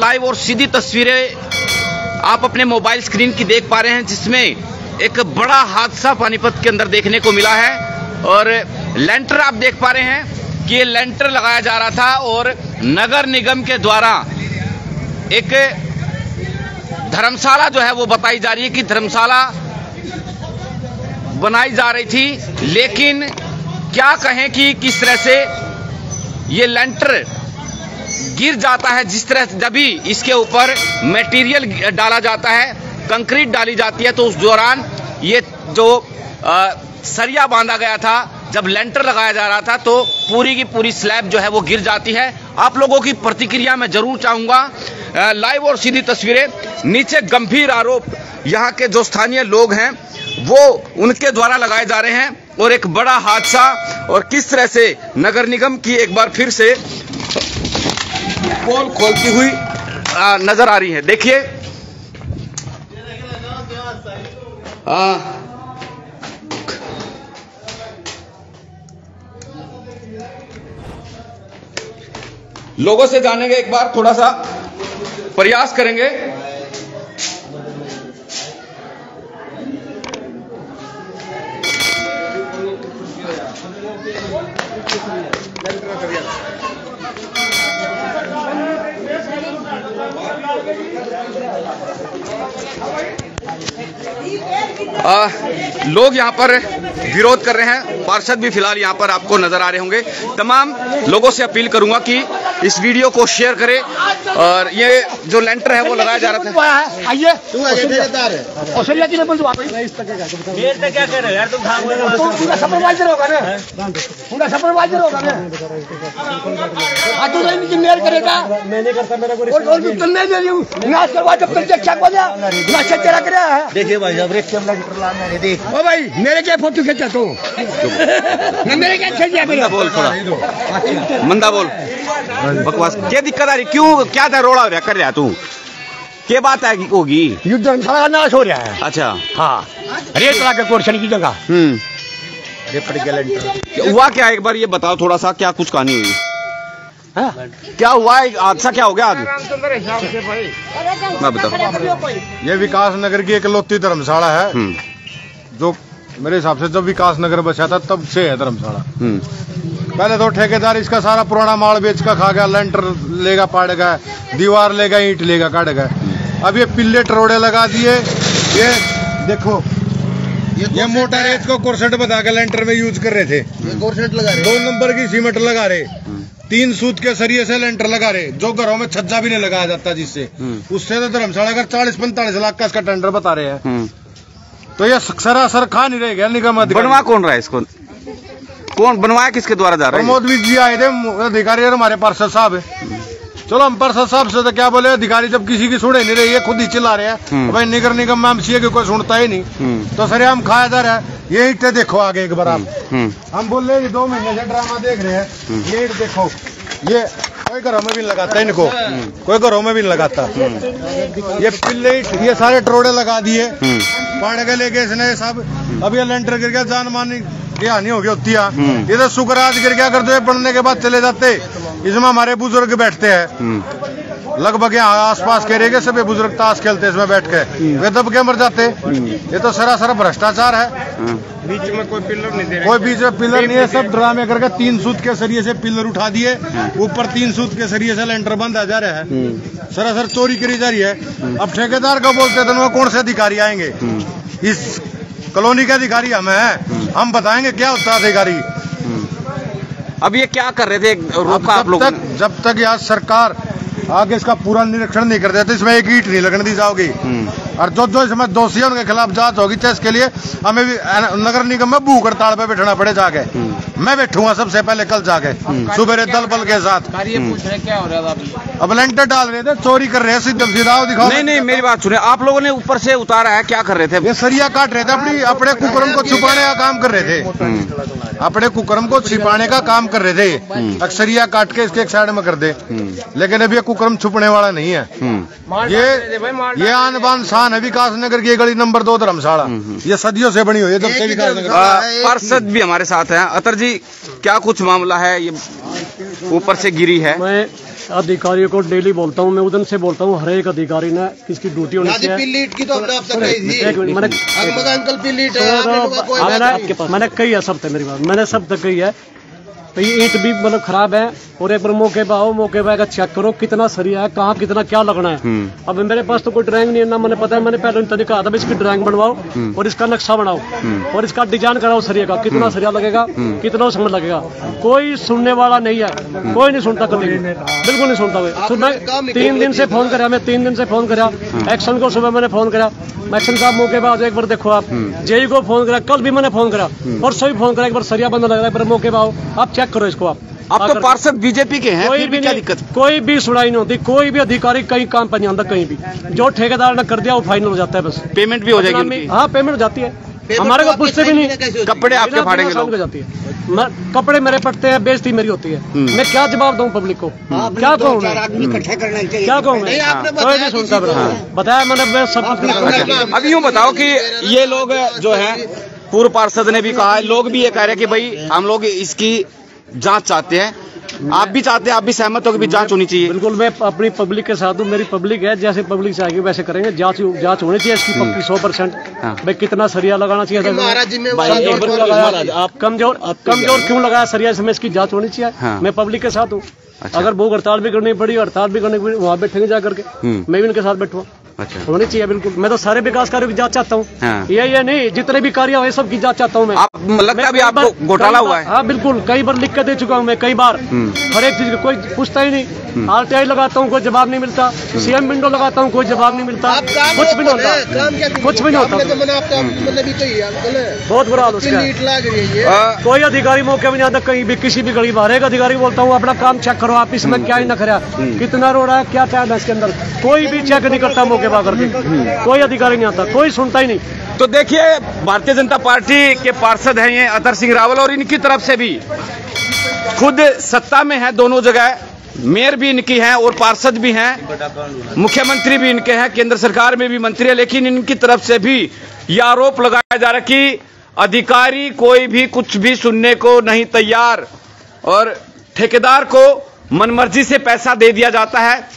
Live और सीधी तस्वीरें आप अपने मोबाइल स्क्रीन की देख पा रहे हैं, जिसमें एक बड़ा हादसा पानीपत के अंदर देखने को मिला है। और लेंटर आप देख पा रहे हैं कि ये लेंटर लगाया जा रहा था और नगर निगम के द्वारा एक धर्मशाला जो है वो बताई जा रही है कि धर्मशाला बनाई जा रही थी, लेकिन क्या कहें कि किस तरह से ये लेंटर गिर जाता है। जिस तरह जब भी इसके ऊपर मटेरियल डाला जाता है, कंक्रीट डाली जाती है, तो उस दौरान ये जो सरिया बांधा गया था, जब लेंटर लगाया जा रहा था, तो पूरी की पूरी स्लैब जो है वो गिर जाती है। आप लोगों की प्रतिक्रिया मैं जरूर चाहूंगा। लाइव और सीधी तस्वीरें। नीचे गंभीर आरोप यहाँ के जो स्थानीय लोग हैं वो उनके द्वारा लगाए जा रहे हैं, और एक बड़ा हादसा और किस तरह से नगर निगम की एक बार फिर से पोल खोलती हुई नजर आ रही है। देखिए लोगों से जानेंगे, एक बार थोड़ा सा प्रयास करेंगे। लोग यहाँ पर विरोध कर रहे हैं, पार्षद भी फिलहाल यहाँ पर आपको नजर आ रहे होंगे। तमाम लोगों से अपील करूंगा कि इस वीडियो को शेयर करें। और ये जो लेंटर है वो लगाया जा रहा था। आइए सुपरवाइजर होगा ना, पूरा सुपरवाइजर होगा ना, मेल करेगा। मैं नहीं करता, मेरा तेरा करे। देखिए भाई साहब, ओ भाई मेरे क्या फोटो खींचा तू? मेरे क्या खींच दिया? मेरा बोल, थोड़ा मंदा बोल, बकवास। क्या दिक्कत आ रही? क्यों, क्या था रोड़ा हो रहा कर रहा तू? क्या बात है होगी? युद्ध धर्मशाला नाश हो रहा है। अच्छा, हाँ, रेत लगा के पोर्शन की जगह। हुआ क्या, एक बार ये बताओ थोड़ा सा, क्या कुछ कहानी हुई? क्या हुआ, हादसा क्या हो गया आज? मैं बताऊं, ये विकास नगर की इकलौती धर्मशाला है, जो मेरे हिसाब से जब विकास नगर बचा था तब से है धर्मशाला। पहले तो ठेकेदार इसका सारा पुराना माल बेच का खा गया, लेंटर लेगा पाड़ेगा, दीवार लेगा, ईंट लेगा काटेगा। अब ये पिल्ले टरोड़े लगा दिए। ये देखो, ये मोटा रेत को कोर्सेट बता के लेंटर में यूज कर रहे थे। कोर्सेट लगा रहे, 2 नंबर की सीमेंट लगा रहे, 3 सूत के सरिये से लेंटर लगा रहे, जो घरों में छज्जा भी नहीं लगाया जाता जिससे। उससे तो धर्मशाला का 40-45 लाख का इसका टेंडर बता रहे हैं। तो ये सरासर खा नहीं रहेगा निगम अधिकारी। बनवा कौन रहा है इसको? कौन बनवाया, किसके द्वारा जा रहा है? प्रमोद जी आए थे अधिकारी और हमारे पार्षद साहब है। चलो हम पार्षद साहब से तो क्या बोले, अधिकारी जब किसी की सुने नहीं रही है, खुद ही चिल्ला रहे हैं भाई नगर निगम में हम सीए की कोई सुनता ही नहीं। तो सर हम खाया जा रहा है। ये ईंट देखो आगे एक बार आप, हम बोल रहे 2 महीने से ड्रामा देख रहे हैं। ये ईंट देखो, ये कोई घरों में भी लगाता है इनको, कोई घरों में भी लगाता। ये पिल्ले ये सारे टरोड़े लगा दिए, पाड़ के लेके इसने ये सब। अब ये लेंटर गिर गया, जान मानी की हानि हो गई होती है। ये तो शुक्र आज गिर गया, कर दो पढ़ने के बाद चले जाते। इसमें हमारे बुजुर्ग बैठते हैं, लगभग यहाँ आसपास के एरिया के सभी बुजुर्ग ताश खेलते इसमें बैठ के, वे दब के मर जाते। ये तो सरासर भ्रष्टाचार है। बीच में कोई पिलर नहीं दे रहे, कोई बीच में पिलर नहीं है, सब ड्रामे करके 3 सूत के सरिये से पिलर उठा दिए, ऊपर 3 सूत के सरिये से लेंटर बंधा जा रहा है। सरासर चोरी करी जा रही है। अब ठेकेदार को बोलते थे, कौन से अधिकारी आएंगे? इस कॉलोनी के अधिकारी हम हैं, हम बताएंगे क्या होता है अधिकारी। अब ये क्या कर रहे थे, रोका आप लोग? जब तक यहाँ सरकार आगे इसका पूरा निरीक्षण नहीं कर देते, इसमें एक ईंट नहीं लगने दी जाओगी। और जो इसमें दोषी है उनके खिलाफ जांच होगी। तो इसके लिए हमें भी नगर निगम में भूख हड़ताल पे बैठना पड़े जाके। मैं बैठूंगा सबसे पहले कल जाके सुबह दल बल के साथ। ये पूछ रहे क्या हो रहा है? अब लेंटर डाल रहे थे, चोरी कर रहे हैं, सीधा दिखाओ। नहीं, मेरी बात सुने, आप लोगों ने ऊपर से उतारा है, क्या कर रहे थे? ये सरिया काट रहे थे, अपने कुकर्म को छुपाने का काम कर रहे थे। अपने कुकर्म को छिपाने का काम कर रहे थे। अक्सरिया काट के इसके एक साइड में कर दे, लेकिन अभी ये कुकर्म छुपने वाला नहीं है। ये आन बान शान है विकास नगर की गली नंबर 2 धर्मशाला। ये सदियों से बनी हुई है, जब से विकास नगर। पार्षद भी हमारे साथ हैं। अतर जी, क्या कुछ मामला है, ये ऊपर से गिरी है? मैं अधिकारियों को डेली बोलता हूँ, मैं उधर से बोलता हूँ, हर एक अधिकारी ने किसकी ड्यूटी होनी चाहिए। मैंने कही है सब तक, मेरी बात मैंने सब तक कही है। तो ये ईंट भी मतलब खराब है, और एक बार मौके पे आओ, मौके पे आकर चेक करो कितना सरिया है, कहाँ कितना क्या लगना है। अब मेरे पास तो कोई ड्राइंग नहीं है ना, मैंने पता है, मैंने पहले उनसे कहा था इसकी ड्राइंग बनवाओ और इसका नक्शा बनाओ और इसका डिजाइन कराओ सरिया का, कितना सरिया लगेगा, कितना समय लगेगा। कोई सुनने वाला नहीं है, कोई नहीं सुनता, कभी बिल्कुल नहीं सुनता। सुबह 3 दिन से फोन करा, मैं 3 दिन से फोन करा एक्शन को, सुबह मैंने फोन करा, एक्शन साहब मौके पे आज एक बार देखो आप, जेई को फोन करा, कल भी मैंने फोन करा, परसों भी फोन करा, एक बार सरिया बंद लग रहा है, मौके पे आओ, आप चेक करो इसको। आप तो पार्षद बीजेपी के हैं, कोई भी क्या दिक्कत? कोई भी सुनाई नहीं होती, कोई भी अधिकारी कहीं काम पर नहीं आता, कहीं भी जो ठेकेदार ने कर दिया वो फाइनल हो जाता है, बस पेमेंट भी हो जाएगी। हाँ पेमेंट हो जाती है, हमारे को पूछते भी नहीं। कपड़े आपके फाड़ेंगे लोग, जाती है, कपड़े मेरे पटते हैं, बेइज्जती मेरी होती है, मैं क्या जवाब दूं पब्लिक को, क्या कहूँ क्या कहूँ मैं, कोई नहीं सुनता। बताया मैंने सब। अब यूँ बताओ कि ये लोग जो है, पूर्व पार्षद ने भी कहा है, लोग भी ये कह रहे हैं कि भाई हम लोग इसकी जांच चाहते हैं, आप भी चाहते हैं, आप भी सहमत हो कि भी जांच होनी चाहिए? बिल्कुल, मैं अपनी पब्लिक के साथ हूँ, मेरी पब्लिक है, जैसे पब्लिक चाहेगी वैसे करेंगे। जांच होनी चाहिए इसकी पक्की 100%। भाई कितना सरिया लगाना चाहिए, कमजोर क्यों लगाया सरिया, इसमें इसकी जांच होनी चाहिए। मैं पब्लिक के साथ हूँ। अगर भूख हड़ताल भी करनी पड़ी, हड़ताल भी करनी पड़ी, वहाँ बैठेंगे जा करके, मैं भी उनके साथ बैठूँ। अच्छा, होनी चाहिए बिल्कुल। मैं तो सारे विकास कार्यों की जांच चाहता हूँ। ये नहीं, जितने भी कार्य हुए सब की जांच चाहता हूँ मैं। आप लगता है अभी आपको घोटाला हुआ है? हाँ बिल्कुल, कई बार लिख के दे चुका हूँ मैं, कई बार, हर एक चीज का कोई पूछता ही नहीं। RTI लगाता हूँ, कोई जवाब नहीं मिलता, CM विंडो लगाता हूँ, कोई जवाब नहीं मिलता, कुछ भी नहीं होता, कुछ भी नहीं होता। बहुत बुरा हाल उसका। कोई अधिकारी मौके में नहीं आता, कहीं भी किसी भी गरीब, हर एक अधिकारी बोलता हूँ अपना काम चेक करो आप, इसमें क्या ही न करा, कितना रोड है, क्या टाइम है इसके अंदर, कोई भी चेक नहीं करता मौके पर आकर के, कोई अधिकारी नहीं आता, कोई सुनता ही नहीं। तो देखिए, भारतीय जनता पार्टी के पार्षद हैं ये अतर सिंह रावल, और इनकी तरफ से भी खुद सत्ता में है दोनों जगह, मेयर भी इनकी हैं और पार्षद भी हैं, मुख्यमंत्री भी इनके हैं, केंद्र सरकार में भी मंत्री है, लेकिन इनकी तरफ से भी यह आरोप लगाया जा रहा है कि अधिकारी कोई भी कुछ भी सुनने को नहीं तैयार, और ठेकेदार को मनमर्जी से पैसा दे दिया जाता है,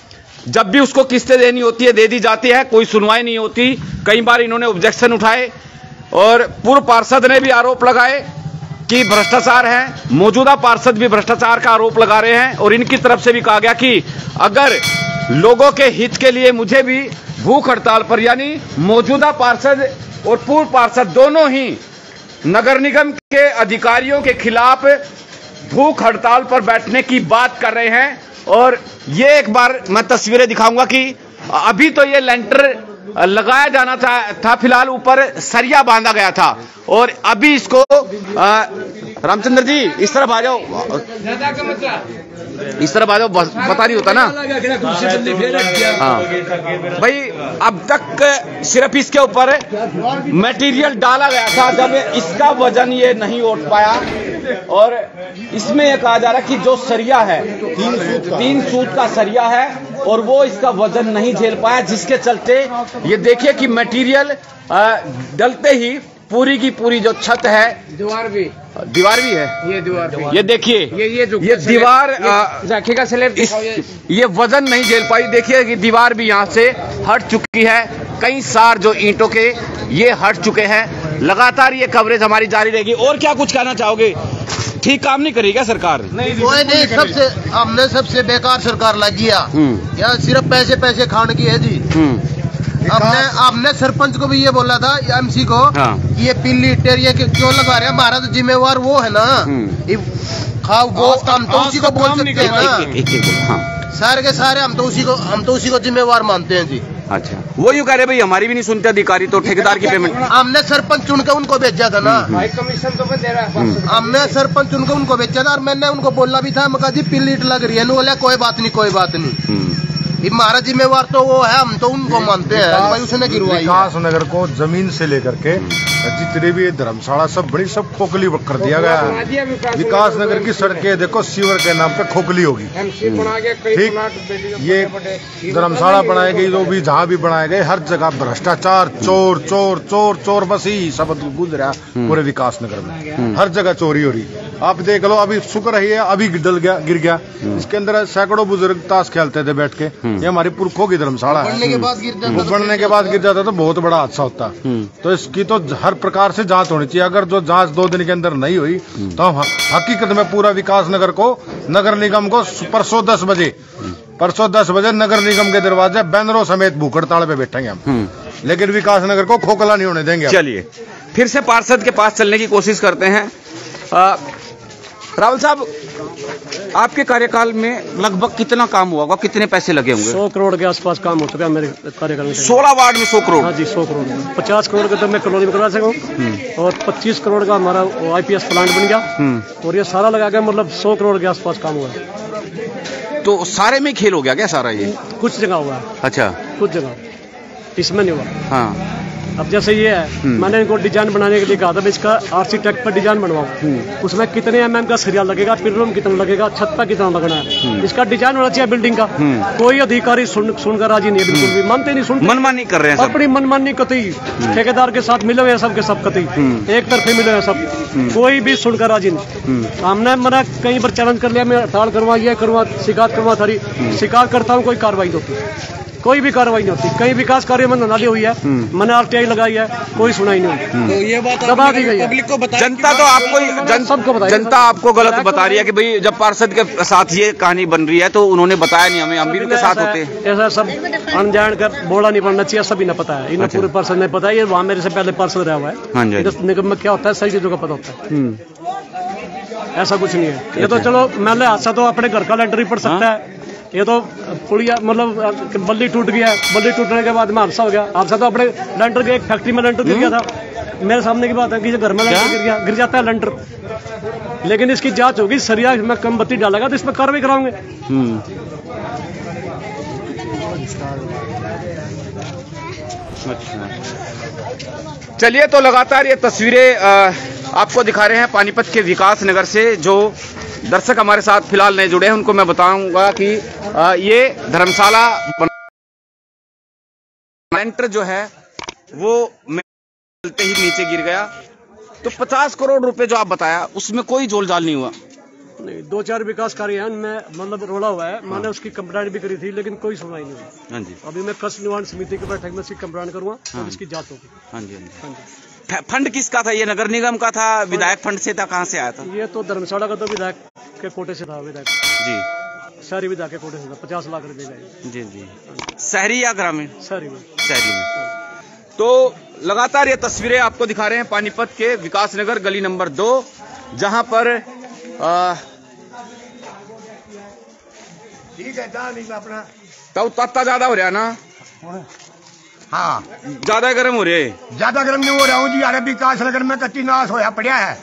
जब भी उसको किस्तें देनी होती है दे दी जाती है, कोई सुनवाई नहीं होती। कई बार इन्होंने ऑब्जेक्शन उठाए, और पूर्व पार्षद ने भी आरोप लगाए कि भ्रष्टाचार है, मौजूदा पार्षद भी भ्रष्टाचार का आरोप लगा रहे हैं, और इनकी तरफ से भी कहा गया कि अगर लोगों के हित के लिए मुझे भी भूख हड़ताल पर, यानी मौजूदा पार्षद और पूर्व पार्षद दोनों ही नगर निगम के अधिकारियों के खिलाफ भूख हड़ताल पर बैठने की बात कर रहे हैं। और ये एक बार मैं तस्वीरें दिखाऊंगा कि अभी तो ये लेंटर लगाया जाना था, फिलहाल ऊपर सरिया बांधा गया था, और अभी इसको रामचंद्र जी इस तरफ आ जाओ, इस तरफ आ जाओ, पता नहीं होता ना। हाँ भाई, अब तक सिर्फ इसके ऊपर मटेरियल डाला गया था, जब इसका वजन ये नहीं उठ पाया, और इसमें यह कहा जा रहा है कि जो सरिया है 3 सूत का सरिया है, और वो इसका वजन नहीं झेल पाया, जिसके चलते ये देखिए कि मटेरियल डलते ही पूरी की पूरी जो छत है, दीवार भी है, ये दीवार, ये देखिए, ये दीवार रखेगा स्लैब, ये वजन नहीं झेल पाई। देखिए कि दीवार भी यहाँ से हट चुकी है, कई सार जो ईंटों के ये हट चुके हैं। लगातार ये कवरेज हमारी जारी रहेगी। और क्या कुछ कहना चाहोगे? ठीक काम नहीं करेगी क्या सरकार? कोई नहीं, सबसे हमने सबसे बेकार सरकार लगी है, यहाँ सिर्फ पैसे खाने की है जी। आपने सरपंच को भी ये बोला था, MC को, ये पीली ईंटें ये क्यों लगा रहे हैं, हमारा तो जिम्मेवार वो है ना, खाओ वो हम तो उसी को बोल सकते हैं ना, सारे के सारे हम तो उसी को जिम्मेवार मानते हैं जी। अच्छा, वो यूँ कह रहे भाई हमारी भी नहीं सुनते अधिकारी, तो ठेकेदार की पेमेंट हमने सरपंच चुन के उनको भेजा था ना, कमीशन तो मैं दे रहा है, हमने सरपंच चुन के उनको भेजा था, और मैंने उनको बोला भी था, मैं कहा जी पीली ईंट लग रही है, बोला कोई बात नहीं, हमारा जिम्मेवार तो वो है, हम तो उनको मानते हैं भाई, उसने गिरवाई। विकास नगर को जमीन से लेकर के जितने भी धर्मशाला सब बड़ी सब खोखली कर दिया गया है। विकास नगर की सड़कें देखो सीवर के नाम पे खोखली होगी, ठीक। ये धर्मशाला बनाई गई, जो भी जहाँ भी बनाए गए, हर जगह भ्रष्टाचार, चोर, बस ही शब्द गुजरा पूरे विकास नगर में, हर जगह चोरी हो रही। आप देख लो, अभी शुक्र है अभी गिर गया। इसके अंदर सैकड़ों बुजुर्ग ताश खेलते थे बैठ के। ये हमारी पुरखों की धर्मशाला है। बनने के बाद गिर जाता तो बहुत बड़ा हादसा होता। तो इसकी तो हर प्रकार से जांच होनी चाहिए। अगर जो जांच 2 दिन के अंदर नहीं हुई तो हम हकीकत में पूरा विकास नगर को, नगर निगम को परसों 10 बजे नगर निगम के दरवाजे बैनरों समेत भूख हड़ताल पे बैठेंगे हम। लेकिन विकास नगर को खोखला नहीं होने देंगे। चलिए फिर से पार्षद के पास चलने की कोशिश करते हैं। राहुल साहब, आपके कार्यकाल में लगभग कितना काम हुआ होगा, कितने पैसे लगे होंगे? 100 करोड़ के आसपास काम हो चुका है मेरे कार्यकाल में। 16 वार्ड में 100 करोड़? हाँ जी, 100 करोड़। 50 करोड़ के तो मैं कॉलोनी में करवा सकूँ और 25 करोड़ का हमारा IPS प्लांट बन गया और ये सारा लगा के मतलब 100 करोड़ के आसपास काम हुआ। तो सारे में खेल हो गया क्या सारा? ये कुछ जगह हुआ। अच्छा, कुछ जगह, इसमें नहीं हुआ। हाँ, अब जैसे ये है, मैंने इनको डिजाइन बनाने के लिए कहा था, इसका आर्किटेक्ट पर डिजाइन बनवाओ, उसमें कितने mm का सरिया लगेगा, पिलरों में कितना लगेगा, छत पर कितना लगना है, इसका डिजाइन होना चाहिए बिल्डिंग का। कोई अधिकारी सुनकर राजी नहीं है, बिल्कुल भी मानते नहीं, सुनते, मनमानी कर रहे हैं, अपनी मनमानी कतई, ठेकेदार के साथ मिले हुए सब के सब कतई एक तरफे मिले हुए सब, कोई भी सुनकर राजी नहीं। हमने मना कई बार चैलेंज कर लिया, मैं हड़ताल करवा, ये करवा, शिकायत करवा, थारी शिकायत करता हूँ, कोई कार्रवाई नहीं होती, कोई भी कार्रवाई नहीं होती। कई विकास कार्य में नाली हुई है, मैंने RTI लगाई है, कोई सुनाई नहीं हुई। तो ये बात दबा दी गई है। पब्लिक को बताया, जनता तो आपको, सबको बताया, जनता आपको गलत बता रही है कि भाई जब पार्षद के साथ ये कहानी बन रही है तो उन्होंने बताया नहीं हमें, हम भी उनके साथ होते हैं। ऐसा सब अनजान कर बोला नहीं पड़ना चाहिए, सभी ने पता है, इन्हें पूरे पार्षद ने पता है। ये वहाँ मेरे से पहले पार्षद रहा हुआ है, निगम में क्या होता है सही चीजों का पता होता है, ऐसा कुछ नहीं है। ये तो चलो मैंने हादसा तो अपने घर का लेंटर ही पड़ सकता है, ये तो पुलिया मतलब बल्ली टूट गया, बल्ली टूटने के बाद में हादसा हो गया। हादसा तो अपने लेंटर के, एक फैक्ट्री में लेंटर गिर गया था, मेरे सामने की बात है, किसी घर में लेंटर गिर जाता है लेंटर, लेकिन इसकी जांच होगी, सरिया में कम बत्ती डालेगा तो इस पर कार्रवाई कराओगे। चलिए, तो लगातार ये तस्वीरें आपको दिखा रहे हैं पानीपत के विकास नगर से। जो दर्शक हमारे साथ फिलहाल नहीं जुड़े हैं उनको मैं बताऊंगा कि ये धर्मशाला लेंटर जो है वो चलते ही नीचे गिर गया। तो 50 करोड़ रुपए जो आप बताया उसमें कोई जोल जाल नहीं हुआ? नहीं, 2-4 विकास कार्य हैं उनमें मतलब रोड़ा हुआ है। मैंने उसकी कंप्लेंट भी करी थी लेकिन कोई सुनवाई नहीं हुई। हाँ जी, अभी मैं कष्ट निवारण समिति की बैठक में इसकी कंप्लेंट करूंगा और इसकी जांच होगी। हाँ जी, हाँ जी। फंड किसका था? ये नगर निगम का था, विधायक फंड से था, कहाँ से आया था? ये तो धर्मशाला का तो विधायक के कोटे से था, विधायक जी, शहरी विधायक के कोटे से था, 50 लाख रुपए का। जी जी, शहरी या ग्रामीण? शहरी में। शहरी में। तो लगातार ये तस्वीरें आपको दिखा रहे हैं पानीपत के विकास नगर गली नंबर 2, जहां पर ठीक है तो तात्ता ज्यादा हो रहा ना? हाँ, ज्यादा गर्म हो रहे है? ज्यादा गर्म नहीं हो रहा हूँ जी, अरे विकास नगर में कच्ची नाश होया पड़ा है,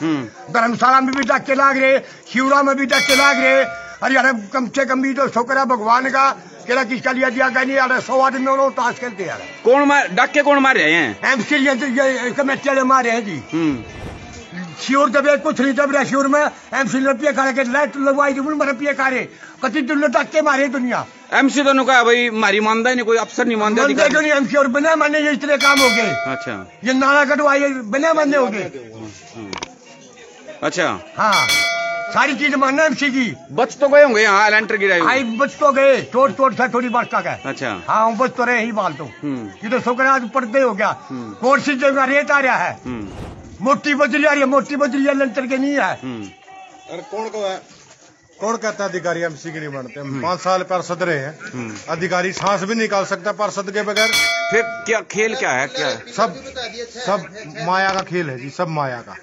धर्मशाला में भी धक्के लाग रहे, शिवरा में भी धक्के लाग रहे। अरे यार कम से कम भी तो शुक्र है भगवान का, केला किसका लिया दिया गया नहीं। यार 100 आदमी में लोग ताश खेलते यार। कौन मार डक्के, कौन मार रहे हैं? MC कमेटी वाले मारे हैं जी। शिवर जब कुछ नहीं जब रहा शिवर में MC रुपये खा के लाइट लगवाई रुपये खा रहे, कति दुनिया धक्के मारे दुनिया। MC दोनों का भाई मारी मानदा ही नहीं, कोई अफसर नहीं मानता क्यों नहीं? MC और बिना मानने ये इतने काम हो गए। अच्छा, ये नाला कटवाई बिना मानने हो गए। अच्छा, हाँ, सारी चीज मानना MC की। बच तो गए होंगे यहाँ लेंटर गिरा, बच तो गए, चोट से थोड़ी बात का। अच्छा, हाँ, बच तो रहे ही बाल तो। ये तो शुक्र आज पर्दे हो गया, कोर्ट से जगह रेत आ रहा है, मोटी बजरी आ रही है, मोटी बजरी लेंटर के नहीं है। अरे कौन को है, कौन कहता है अधिकारी MC के नहीं बनते? 5 साल पार्षद रहे हैं, अधिकारी सांस भी निकाल सकता है पार्षद के बगैर। फिर क्या खेल क्या है? क्या सब माया का खेल है जी, सब माया का।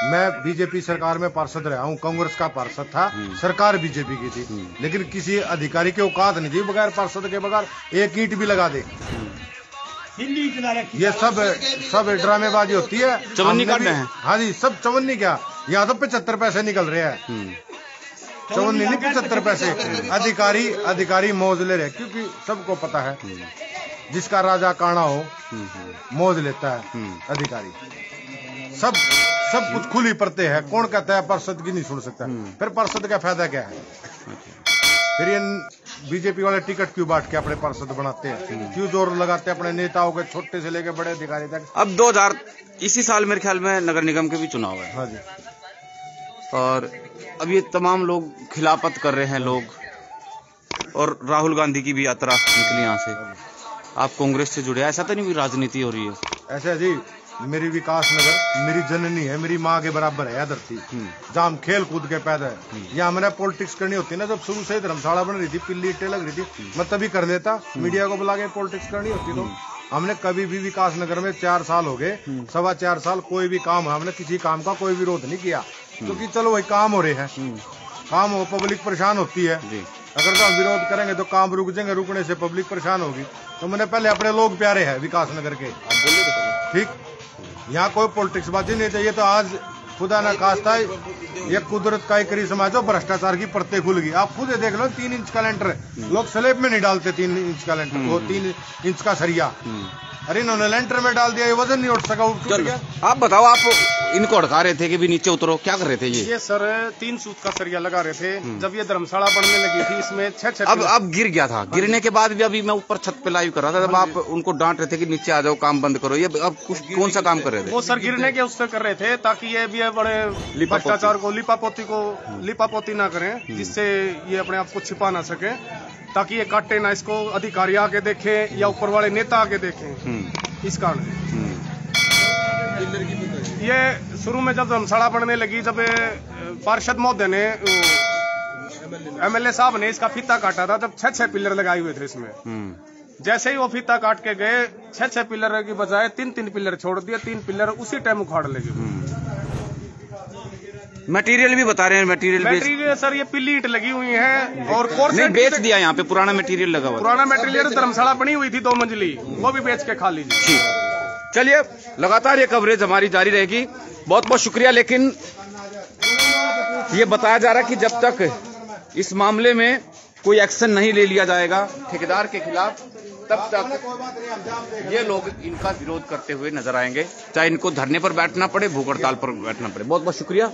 मैं बीजेपी सरकार में पार्षद रहा हूँ, कांग्रेस का पार्षद था, सरकार बीजेपी की थी, लेकिन किसी अधिकारी की औकात नहीं थी बगैर पार्षद के बगैर एक ईंट भी लगा दे। ये सब ड्रामेबाजी होती है, चवन्नी करते हैं। हाँ जी, सब चवन्नी क्या, यहाँ तो 75 पैसे निकल रहे हैं, चवन्नी नहीं 75 पैसे। अधिकारी मौज ले रहे, क्योंकि सबको पता है जिसका राजा काना हो मौज लेता है अधिकारी। सब कुछ खुली पड़ते हैं। कौन कहता है पार्षद की नहीं सुन सकता? फिर पार्षद का फायदा क्या है? फिर ये बीजेपी वाले टिकट क्यों बांट के अपने पार्षद बनाते हैं? क्यों जोर लगाते हैं अपने नेताओं के, छोटे से लेकर बड़े अधिकारी तक? अब 2000 इसी साल मेरे ख्याल में नगर निगम के भी चुनाव है। हाँ जी, और अब ये तमाम लोग खिलाफत कर रहे हैं लोग, और राहुल गांधी की भी यात्रा निकली यहाँ से। आप कांग्रेस से जुड़े, ऐसा तो नहीं कोई राजनीति हो रही है? ऐसे जी, मेरी विकास नगर मेरी जननी है, मेरी माँ के बराबर है धरती, जहाँ हम खेल कूद के पैदा है। यहाँ मैंने पॉलिटिक्स करनी होती ना, जब शुरू से धर्मशाला बन रही थी, पिल्ली इट्टे लग रही थी, मैं तभी कर लेता। मीडिया को बुला के पॉलिटिक्स करनी होती तो हमने कभी भी विकास नगर में 4 साल हो गए, 4.25 साल कोई भी काम है, हमने किसी काम का कोई विरोध नहीं किया, क्योंकि चलो वही काम हो रहे हैं, काम हो, पब्लिक परेशान होती है। अगर तो हम विरोध करेंगे तो काम रुक जाएंगे, रुकने से पब्लिक परेशान होगी। तो मैंने पहले अपने लोग प्यारे हैं विकास नगर के, ठीक, यहाँ कोई पॉलिटिक्स बाजी नहीं चाहिए। तो आज खुदा ना खास्ता ये कुदरत का एक करिश्मा जो भ्रष्टाचार की परतें खुल गई। आप खुद देख लो, 3 इंच का लेंटर लोग स्लेब में नहीं डालते, 3 इंच का लेंटर, वो 3 इंच का सरिया, अरे इन्होंने लेंटर में डाल दिया, ये वजन नहीं उठ सका, उठ गया। आप बताओ, आप इनको अड़का रहे थे कि भी नीचे उतरो, क्या कर रहे थे? ये सर 3 सूत का सरिया लगा रहे थे। जब ये धर्मशाला बनने लगी थी, इसमें 6 अब गिर गया था। गिरने के बाद भी अभी मैं ऊपर छत पे लाइव कर रहा था, तब आप उनको डांट रहे थे कि नीचे आ जाओ, काम बंद करो। ये अब कौन सा काम कर रहे थे? वो सर गिरने के उससे कर रहे थे ताकि ये भी बड़े भ्रष्टाचार को लिपापोती ना करें, जिससे ये अपने आप को छिपा ना सके, ताकि ये काटे ना इसको, अधिकारी आके देखें या ऊपर वाले नेता आके देखें। इस कारण ये शुरू में जब धर्मशाला बनने लगी, जब पार्षद महोदय ने, एमएलए साहब ने इसका फीता काटा था, जब 6 पिलर लगाए हुए थे इसमें। जैसे ही वो फीता काट के गए, 6 पिलर की बजाय 3 पिलर छोड़ दिए, 3 पिलर उसी टाइम उखाड़ लगे। मटेरियल भी बता रहे हैं, मटेरियल सर ये पिल्ली ईंट लगी हुई है, और नहीं बेच दिया, यहाँ पे पुराना मटेरियल लगा हुआ। पुराना मटेरियल धर्मशाला बनी हुई थी 2 मंजिली, वो भी बेच के खा लीजिए। ठीक, चलिए, लगातार ये कवरेज हमारी जारी रहेगी। बहुत बहुत शुक्रिया। लेकिन ये बताया जा रहा है कि जब तक इस मामले में कोई एक्शन नहीं ले लिया जाएगा ठेकेदार के खिलाफ, तब तक ये लोग इनका विरोध करते हुए नजर आएंगे, चाहे इनको धरने पर बैठना पड़े, भूख हड़ताल पर बैठना पड़े। बहुत बहुत शुक्रिया।